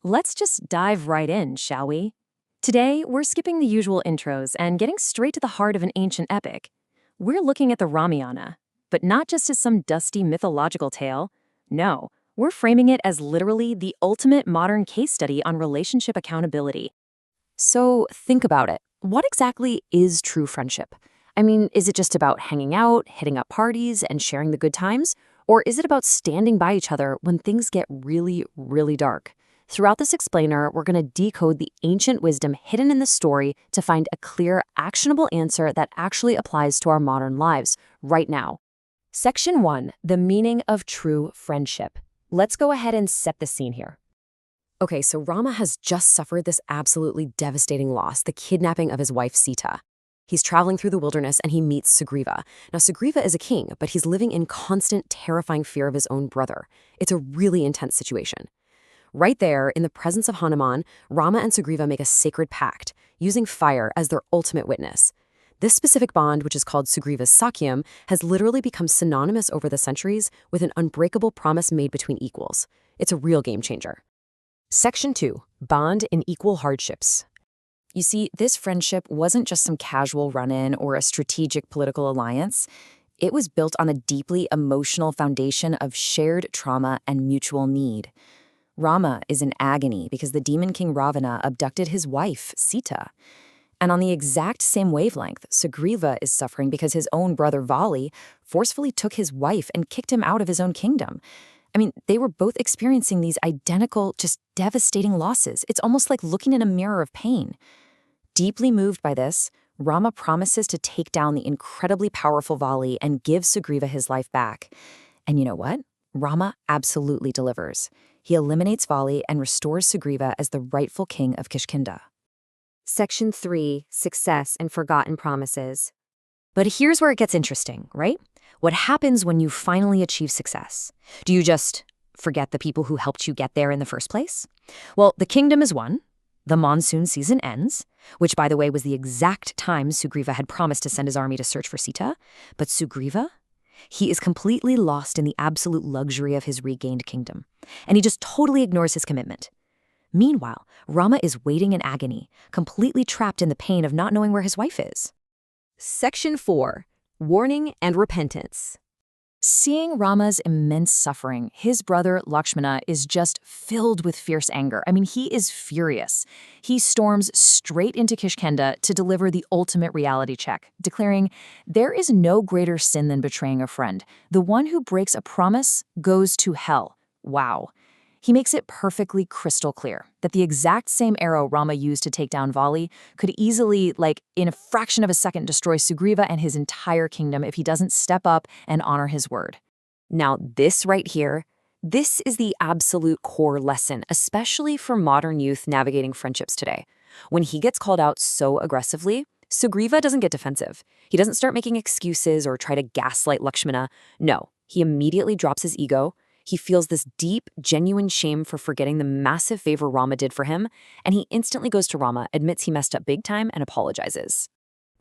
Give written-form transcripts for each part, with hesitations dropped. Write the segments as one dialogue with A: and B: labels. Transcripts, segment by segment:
A: Let's just dive right in, shall we? Today, we're skipping the usual intros and getting straight to the heart of an ancient epic. We're looking at the Ramayana, but not just as some dusty mythological tale. No, we're framing it as literally the ultimate modern case study on relationship accountability. So think about it. What exactly is true friendship? I mean, is it just about hanging out, hitting up parties, and sharing the good times? Or is it about standing by each other when things get really, really dark? Throughout this explainer, we're going to decode the ancient wisdom hidden in the story to find a clear, actionable answer that actually applies to our modern lives right now. Section 1, the meaning of true friendship. Let's go ahead and set the scene here. Okay, so Rama has just suffered this absolutely devastating loss, the kidnapping of his wife Sita. He's traveling through the wilderness and he meets Sugriva. Now, Sugriva is a king, but he's living in constant, terrifying fear of his own brother. It's a really intense situation. Right there, in the presence of Hanuman, Rama and Sugriva make a sacred pact, using fire as their ultimate witness. This specific bond, which is called Sugriva's Sakyam, has literally become synonymous over the centuries with an unbreakable promise made between equals. It's a real game changer. Section 2, Bond in Equal Hardships. You see, this friendship wasn't just some casual run-in or a strategic political alliance. It was built on a deeply emotional foundation of shared trauma and mutual need. Rama is in agony because the demon king Ravana abducted his wife, Sita. And on the exact same wavelength, Sugriva is suffering because his own brother Vali forcefully took his wife and kicked him out of his own kingdom. I mean, they were both experiencing these identical, just devastating losses. It's almost like looking in a mirror of pain. Deeply moved by this, Rama promises to take down the incredibly powerful Vali and give Sugriva his life back. And you know what? Rama absolutely delivers. He eliminates Vali and restores Sugriva as the rightful king of Kishkinda. Section 3, Success and Forgotten Promises. But here's where it gets interesting, right? What happens when you finally achieve success? Do you just forget the people who helped you get there in the first place? Well, the kingdom is won. The monsoon season ends, which, by the way, was the exact time Sugriva had promised to send his army to search for Sita. But Sugriva, he is completely lost in the absolute luxury of his regained kingdom, and he just totally ignores his commitment. Meanwhile, Rama is waiting in agony, completely trapped in the pain of not knowing where his wife is. Section 4, Warning and Repentance. Seeing Rama's immense suffering, his brother Lakshmana is just filled with fierce anger. I mean, he is furious. He storms straight into Kishkinda to deliver the ultimate reality check, declaring, "There is no greater sin than betraying a friend. The one who breaks a promise goes to hell." Wow. He makes it perfectly crystal clear that the exact same arrow Rama used to take down Vali could easily, in a fraction of a second, destroy Sugriva and his entire kingdom if he doesn't step up and honor his word. Now, this right here, this is the absolute core lesson, especially for modern youth navigating friendships today. When he gets called out so aggressively, Sugriva doesn't get defensive. He doesn't start making excuses or try to gaslight Lakshmana. No, he immediately drops his ego. He feels this deep, genuine shame for forgetting the massive favor Rama did for him, and he instantly goes to Rama, admits he messed up big time, and apologizes.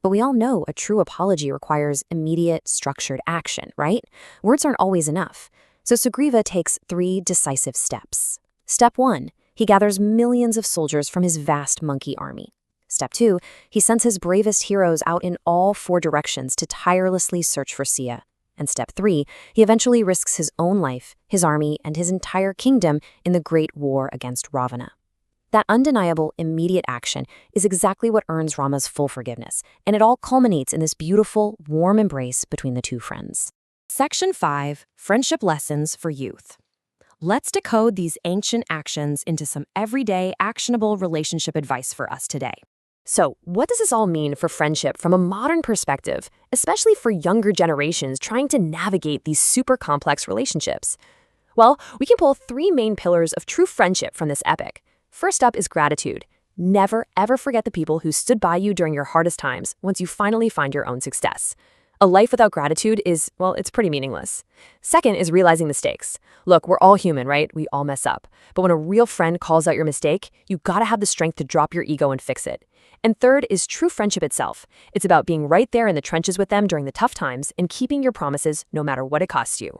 A: But we all know a true apology requires immediate, structured action, right? Words aren't always enough. So Sugriva takes 3 decisive steps. Step 1, he gathers millions of soldiers from his vast monkey army. Step 2, he sends his bravest heroes out in all 4 directions to tirelessly search for Sia. And step 3, he eventually risks his own life, his army, and his entire kingdom in the great war against Ravana. That undeniable, immediate action is exactly what earns Rama's full forgiveness, and it all culminates in this beautiful, warm embrace between the 2 friends. Section 5, Friendship Lessons for Youth. Let's decode these ancient actions into some everyday, actionable relationship advice for us today. So, what does this all mean for friendship from a modern perspective, especially for younger generations trying to navigate these super complex relationships? Well, we can pull 3 main pillars of true friendship from this epic. First up is gratitude. Never, ever forget the people who stood by you during your hardest times once you finally find your own success. A life without gratitude is, well, it's pretty meaningless. Second is realizing mistakes. Look, we're all human, right? We all mess up. But when a real friend calls out your mistake, you gotta have the strength to drop your ego and fix it. And third is true friendship itself. It's about being right there in the trenches with them during the tough times and keeping your promises no matter what it costs you.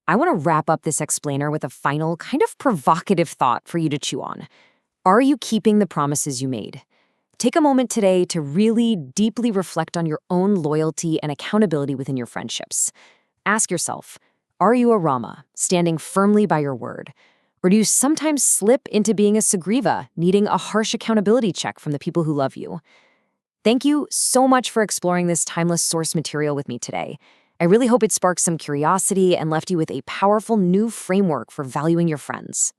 A: I want to wrap up this explainer with a final, kind of provocative thought for you to chew on. Are you keeping the promises you made? Take a moment today to really deeply reflect on your own loyalty and accountability within your friendships. Ask yourself, are you a Rama, standing firmly by your word? Or do you sometimes slip into being a Sugriva, needing a harsh accountability check from the people who love you? Thank you so much for exploring this timeless source material with me today. I really hope it sparked some curiosity and left you with a powerful new framework for valuing your friends.